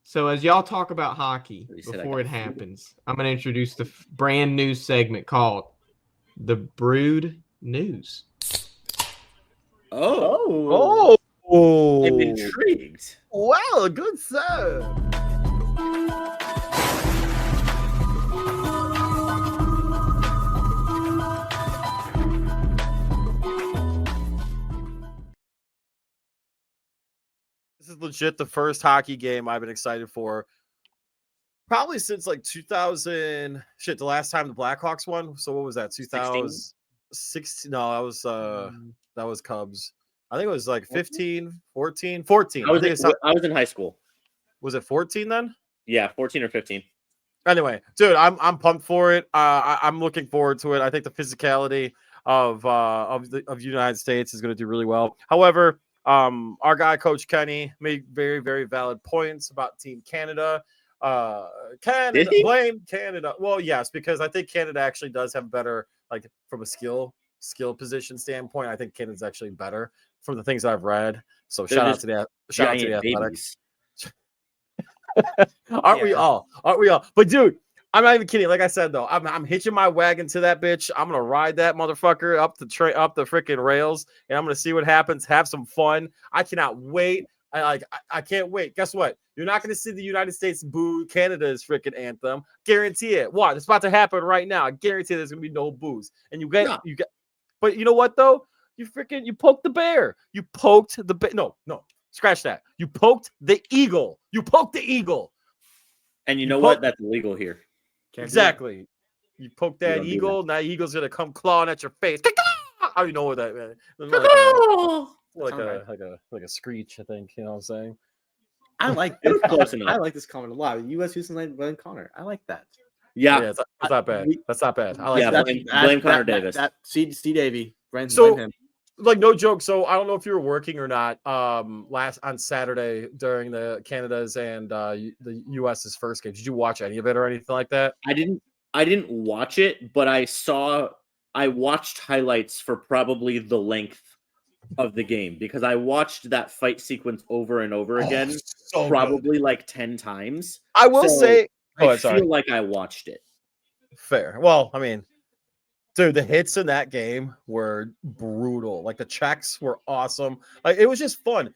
So as y'all talk about hockey You said I before got it food. happens, I'm going to introduce the brand new segment called the Brewed News. Oh, Oh, I'm intrigued. well, good sir. This is legit the first hockey game I've been excited for. Probably since like 2000. Shit, the last time the Blackhawks won. So what was that? 2016? No, that was Cubs. I think it was like 15, 14. 14. I think it's I was in high school. Was it 14 then? Yeah, 14 or 15. Anyway, dude, I'm pumped for it. I'm looking forward to it. I think the physicality of the United States is going to do really well. However, our guy Coach Kenny made very, very valid points about Team Canada. Canada, blame Canada. Well, yes, because I think Canada actually does have better, like from a skill position standpoint. I think Canada's actually better from the things I've read. So shout out to the Athletics. Aren't we all? But dude, I'm not even kidding. Like I said though, I'm hitching my wagon to that bitch. I'm gonna ride that motherfucker up the freaking rails, and I'm gonna see what happens. Have some fun. I cannot wait. I can't wait. Guess what? You're not gonna see the United States boo Canada's freaking anthem. Guarantee it. What? It's about to happen right now. I guarantee there's gonna be no boos. And you get. But you know what though? You poked the bear. You poked the bear. No. Scratch that. You poked the eagle. And you know what? That's illegal here. Exactly. You poke that eagle. Now eagle's gonna come clawing at your face. I don't know what that man. Like a screech. I think you know what I'm saying. I like this. Close enough. I like this comment a lot. U.S. Houston Knight, Glenn Connor. I like that. Yeah, it's not bad. That's not bad. I like that. Blame Connor Davis. C. Davey. Blame him. Like no joke. So I don't know if you were working or not. Last on Saturday during the Canada's and the US's first game. Did you watch any of it or anything like that? I didn't watch it, but I watched highlights for probably the length of the game because I watched that fight sequence over and over again, probably like 10 times. I will say, I feel like I watched it. Fair. Well, I mean. Dude, the hits in that game were brutal. Like the checks were awesome. Like it was just fun.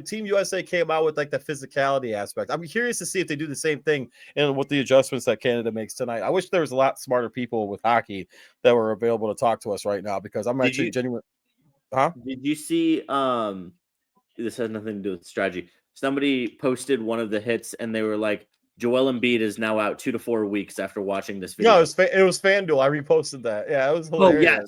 Team USA came out with like the physicality aspect. I'm curious to see if they do the same thing and with the adjustments that Canada makes tonight. I wish there was a lot smarter people with hockey that were available to talk to us right now because I'm actually genuine. Huh? Did you see? This has nothing to do with strategy. Somebody posted one of the hits and they were like, Joel Embiid is now out 2 to 4 weeks after watching this video. No, it was FanDuel. I reposted that. Yeah, it was hilarious. Oh, yes.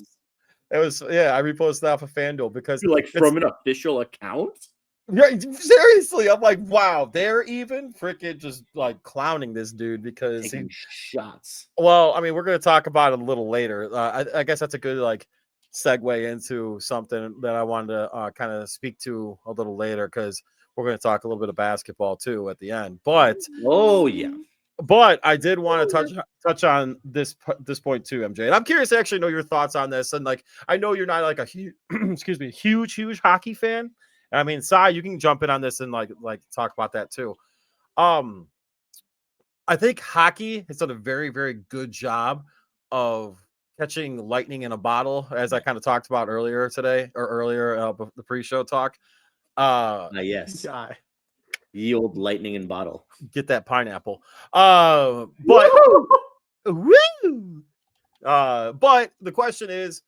It was, I reposted that for FanDuel because from an official account. Yeah, seriously, I'm like, wow, they're even freaking just like clowning this dude because taking shots. Well, I mean, we're gonna talk about it a little later. I guess that's a good like segue into something that I wanted to kind of speak to a little later because we're going to talk a little bit of basketball too at the end. But I did want to touch on this point too, MJ. And I'm curious to actually know your thoughts on this. And like, I know you're not like a huge hockey fan. I mean, Sai, you can jump in on this and like talk about that too. I think hockey has done a very, very good job of catching lightning in a bottle, as I kind of talked about earlier today or earlier the pre-show talk. Yes. Yield lightning in bottle. Get that pineapple. But but the question is,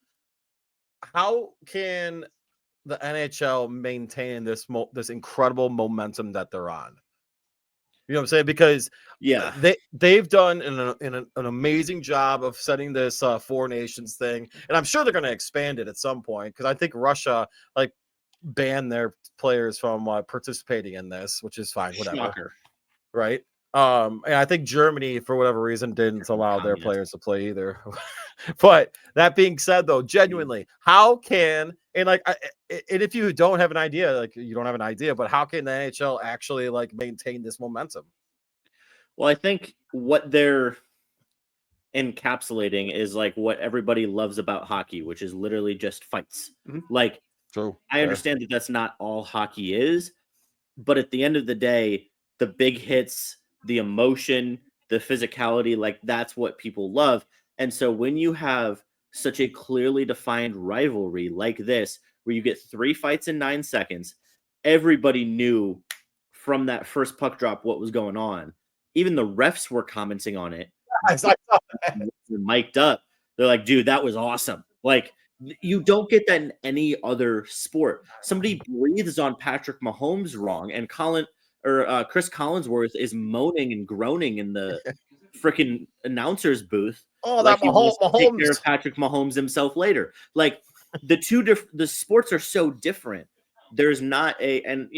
how can the NHL maintain this incredible momentum that they're on? You know what I'm saying? Because they've done an amazing job of setting this Four Nations thing, and I'm sure they're going to expand it at some point because I think Russia banned their players from participating in this, which is fine, whatever. Shocker. Right? And I think Germany, for whatever reason, didn't allow their players to play either. But that being said, though, genuinely, how can and if you don't have an idea, like you don't have an idea, but how can the NHL actually like maintain this momentum? Well, I think what they're encapsulating is like what everybody loves about hockey, which is literally just fights. Mm-hmm. True. I understand that that's not all hockey is, but at the end of the day, the big hits, the emotion, the physicality, like that's what people love. And so when you have such a clearly defined rivalry like this, where you get 3 fights in 9 seconds, everybody knew from that first puck drop what was going on. Even the refs were commenting on it. I saw that. They're mic'd up. They're like, dude, that was awesome. Like, you don't get that in any other sport. Somebody breathes on Patrick Mahomes wrong, and Chris Collinsworth is moaning and groaning in the freaking announcer's booth. Oh, like that he wants to take care Mahomes. of Patrick Mahomes himself later. Like the sports are so different. There's not and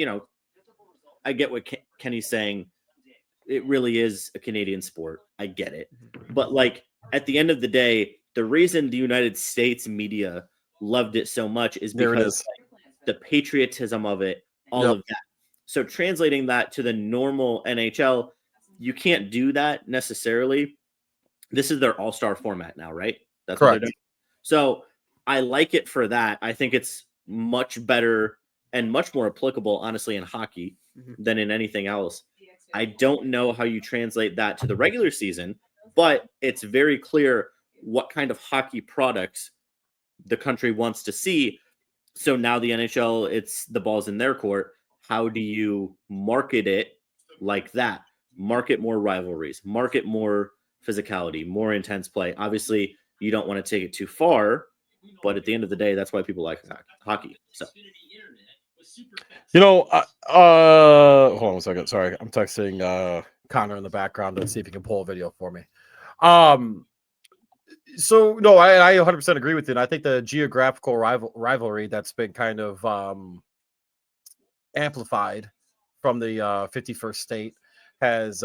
I get what Kenny's saying. It really is a Canadian sport. I get it. But like at the end of the day, the reason the United States media loved it so much is because the patriotism of it, all of that. So translating that to the normal NHL, you can't do that necessarily. This is their all-star format now, right? That's correct. What they're doing. So I like it for that. I think it's much better and much more applicable, honestly, in hockey than in anything else. I don't know how you translate that to the regular season, but it's very clear what kind of hockey products the country wants to see. So now the NHL, it's the ball's in their court. How do you market it like that? Market more rivalries, market more physicality, more intense play. Obviously, you don't want to take it too far, but at the end of the day, that's why people like hockey. So, hold on a second. Sorry, I'm texting Connor in the background to see if he can pull a video for me. So no, I 100% agree with you. And I think the geographical rivalry that's been kind of amplified from the 51st state has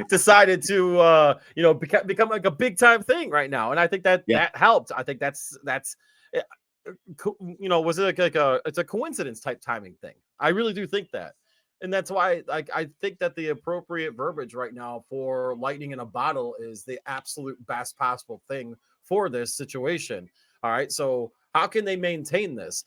decided to become like a big time thing right now. And I think that helped. I think that's was it like it's a coincidence type timing thing. I really do think that. And that's why I think that the appropriate verbiage right now for lightning in a bottle is the absolute best possible thing for this situation. All right. So how can they maintain this?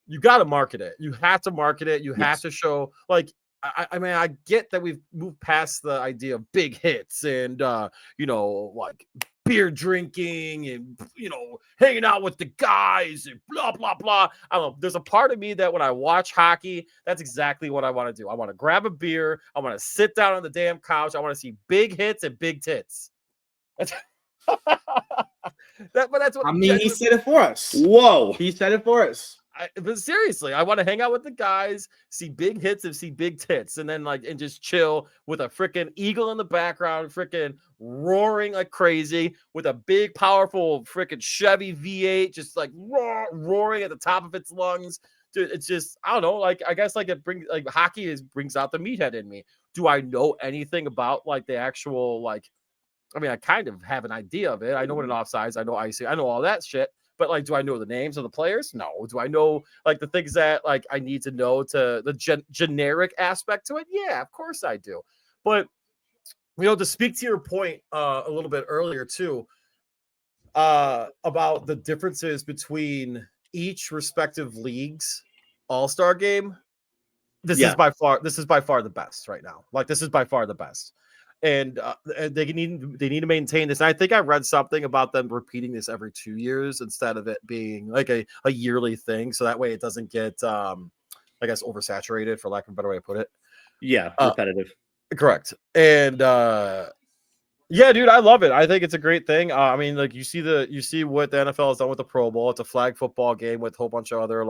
You got to market it. You have to market it. You have to show like, I mean, I get that we've moved past the idea of big hits and, like beer drinking and, hanging out with the guys and blah, blah, blah. I don't know. There's a part of me that when I watch hockey, that's exactly what I want to do. I want to grab a beer. I want to sit down on the damn couch. I want to see big hits and big tits. That's that's what he said it for us. Whoa. He said it for us. But seriously, I want to hang out with the guys, see big hits and see big tits, and then and just chill with a freaking eagle in the background, freaking roaring like crazy with a big, powerful freaking Chevy V8, just like roaring at the top of its lungs. Dude, it's just, I don't know, like I guess like it brings like hockey brings out the meathead in me. Do I know anything about like the actual I mean, I kind of have an idea of it. I know what an offsides, I know icing, I know all that shit. But do I know the names of the players? No. Do I know the things that I need to know to the generic aspect to it? Yeah, of course I do. But to speak to your point a little bit earlier too, about the differences between each respective league's all-star game. This is by far the best right now. This is by far the best. And they need to maintain this. And I think I read something about them repeating this every 2 years instead of it being like a yearly thing. So that way it doesn't get, I guess, oversaturated, for lack of a better way to put it. Yeah, repetitive. Correct. And yeah, dude, I love it. I think it's a great thing. I mean, you see what the NFL has done with the Pro Bowl. It's a flag football game with a whole bunch of other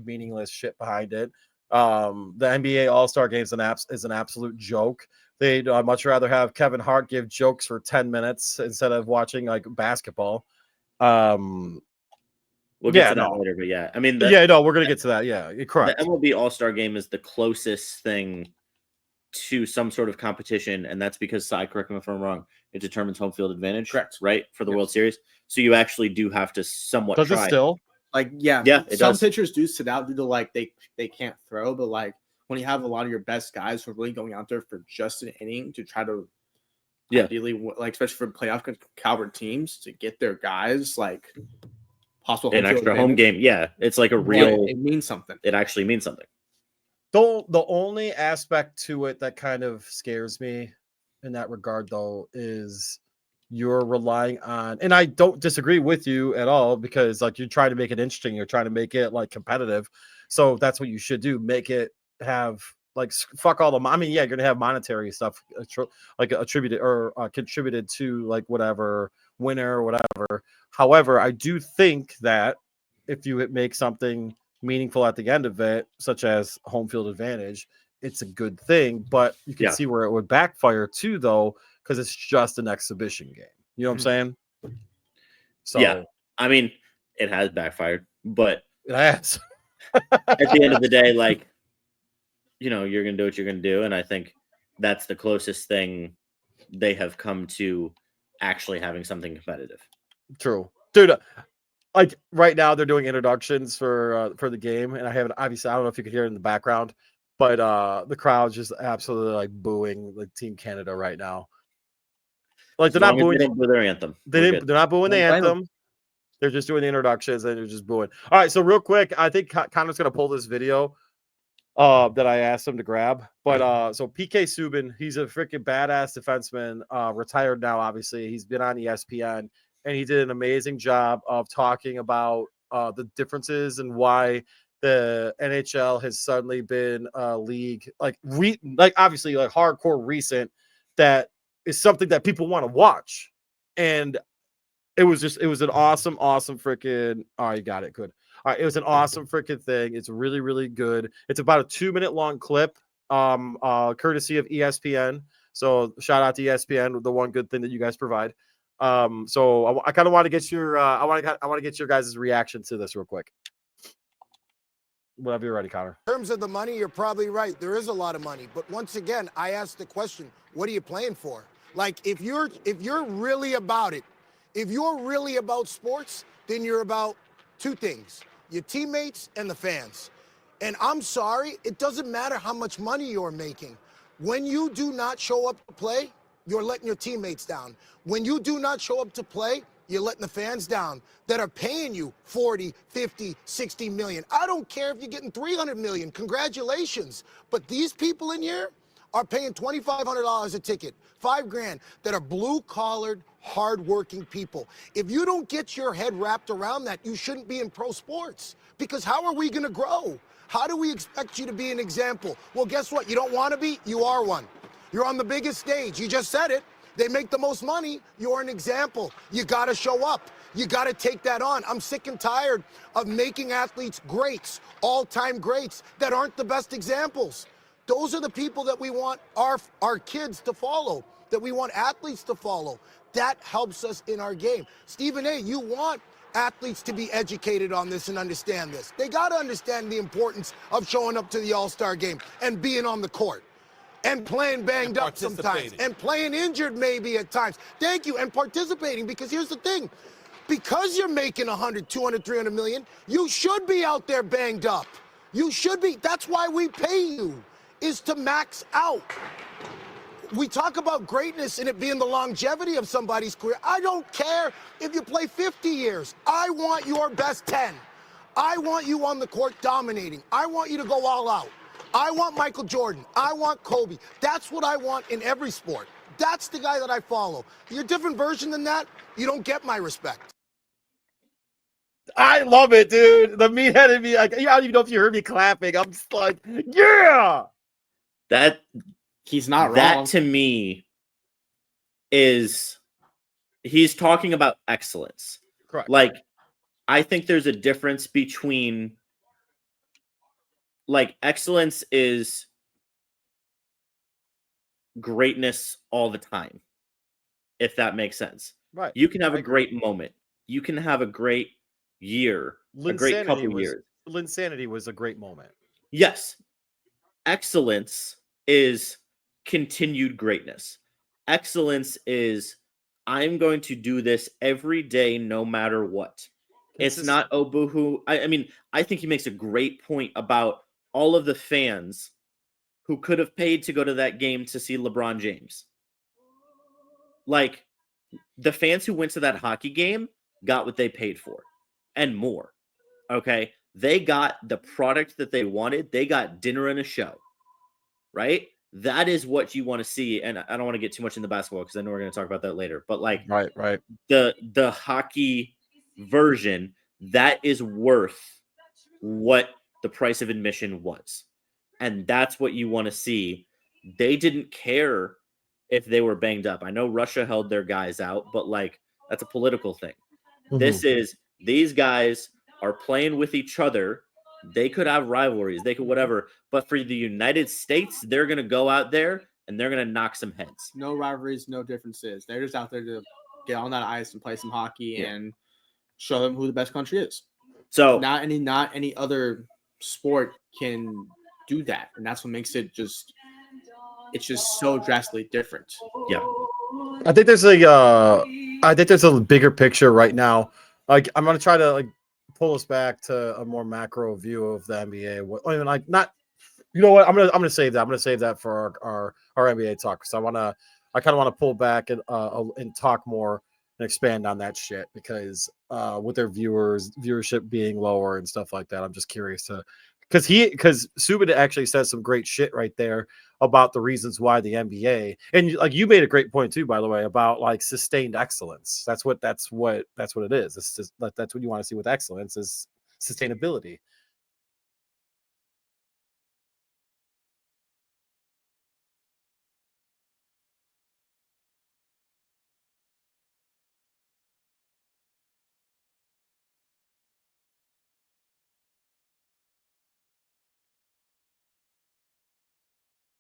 meaningless shit behind it. The NBA All-Star Game is an absolute joke. They'd much rather have Kevin Hart give jokes for 10 minutes instead of watching basketball. We'll get to that later, but yeah, I mean, we're gonna get to that. Yeah, correct. The MLB All-Star Game is the closest thing to some sort of competition, and that's because, correct me if I'm wrong, it determines home field advantage, correct? Right, for the World Series. So you actually do have to somewhat. Does try. It still? Some pitchers do sit out due to they can't throw, but when you have a lot of your best guys who are really going out there for just an inning to try to, ideally, especially for playoff caliber teams, to get their guys possible an extra home game. Yeah, it's like a real. It means something. It actually means something. The only aspect to it that kind of scares me in that regard, though, is you're relying on, and I don't disagree with you at all, because like you're trying to make it interesting, you're trying to make it like competitive. So that's what you should do. Make it have like fuck all the. I mean, yeah, you're gonna have monetary stuff like attributed or contributed to like whatever winner or whatever. However, I do think that if you make something meaningful at the end of it, such as home field advantage, it's a good thing. But you can see where it would backfire too, though, because it's just an exhibition game. You know what I'm saying? So yeah, I mean, it has backfired, but it has. At the end of the day, like, you know, you're gonna do what you're gonna do, and I think that's the closest thing they have come to actually having something competitive. True, dude. Like right now, they're doing introductions for the game, and I haven't obviously. I don't know if you could hear it in the background, but the crowd's just absolutely like booing like Team Canada right now. Like they're not booing. They didn't boo their anthem. They're not booing the anthem. They're just doing the introductions and they're just booing. All right, so real quick, I think Connor's gonna pull this video that I asked him to grab. But so PK Subban, he's a freaking badass defenseman, retired now, obviously. He's been on ESPN and he did an amazing job of talking about the differences and why the NHL has suddenly been a league like obviously like hardcore recent that is something that people want to watch. And it was an awesome freaking. Oh, you got it. Good. All right. It was an awesome freaking thing. It's really, really good. It's about a 2-minute long clip, courtesy of ESPN. So shout out to ESPN, the one good thing that you guys provide. So I kind of want to get your, I want to get your guys' reaction to this real quick. Whenever you're ready, Connor. In terms of the money, you're probably right. There is a lot of money. But once again, I asked the question, what are you playing for? Like, if you're really about it, if you're really about sports, then you're about two things, your teammates and the fans. And I'm sorry, it doesn't matter how much money you're making. When you do not show up to play, you're letting your teammates down. When you do not show up to play, you're letting the fans down that are paying you 40, 50, 60 million. I don't care if you're getting 300 million. Congratulations. But these people in here are paying $2,500 a ticket, $5,000, that are blue-collared, hard-working people. If you don't get your head wrapped around that, you shouldn't be in pro sports. Because how are we going to grow? How do we expect you to be an example? Well, guess what? You don't want to be? You are one. You're on the biggest stage. You just said it. They make the most money. You're an example. You got to show up. You got to take that on. I'm sick and tired of making athletes greats, all-time greats, that aren't the best examples. Those are the people that we want our kids to follow, that we want athletes to follow. That helps us in our game. Stephen A., you want athletes to be educated on this and understand this. They got to understand the importance of showing up to the All-Star game and being on the court and playing banged up sometimes and playing injured maybe at times. Thank you. And participating, because here's the thing. Because you're making 100, 200, 300 million, you should be out there banged up. You should be. That's why we pay you, is to max out. We talk about greatness and it being the longevity of somebody's career. I don't care if you play 50 years. I want your best 10. I want you on the court dominating. I want you to go all out. I want Michael Jordan. I want Kobe. That's what I want in every sport. That's the guy that I follow. If you're a different version than that, you don't get my respect. I love it, dude. The meathead in me, like, I don't even know if you heard me clapping. I'm just like, yeah. That he's not wrong. That to me is, he's talking about excellence. Correct. Like, I think there's a difference between, like, excellence is greatness all the time, if that makes sense. Right. You can have a great moment. You can have a great year, a great couple years. Linsanity was a great moment. Yes. Excellence is continued greatness. Excellence is, I'm going to do this every day, no matter what. It's not, oh, boo-hoo. I mean, I think he makes a great point about all of the fans who could have paid to go to that game to see LeBron James. Like, the fans who went to that hockey game got what they paid for and more. Okay? They got the product that they wanted. They got dinner and a show, right? That is what you want to see. And I don't want to get too much into basketball because I know we're going to talk about that later. But like right. The hockey version, that is worth what the price of admission was. And that's what you want to see. They didn't care if they were banged up. I know Russia held their guys out, but like that's a political thing. Mm-hmm. This is, these guys are playing with each other. They could have rivalries, they could whatever, but for the United States, they're going to go out there and they're going to knock some heads. No rivalries, no differences. They're just out there to get on that ice and play some hockey and show them who the best country is. So not any other sport can do that, and that's what makes it just so drastically different. Yeah, I think there's a bigger picture right now. Like I'm gonna try to like pull us back to a more macro view of the NBA. I mean, like not, you know what? I'm gonna save that. I'm gonna save that for our NBA talk because I kind of want to pull back and talk more and expand on that shit because with their viewership being lower and stuff like that, I'm just curious to because Subban actually says some great shit right there about the reasons why the NBA, and like you made a great point too, by the way, about like sustained excellence. That's what it is. It's just, that's what you want to see with excellence is sustainability.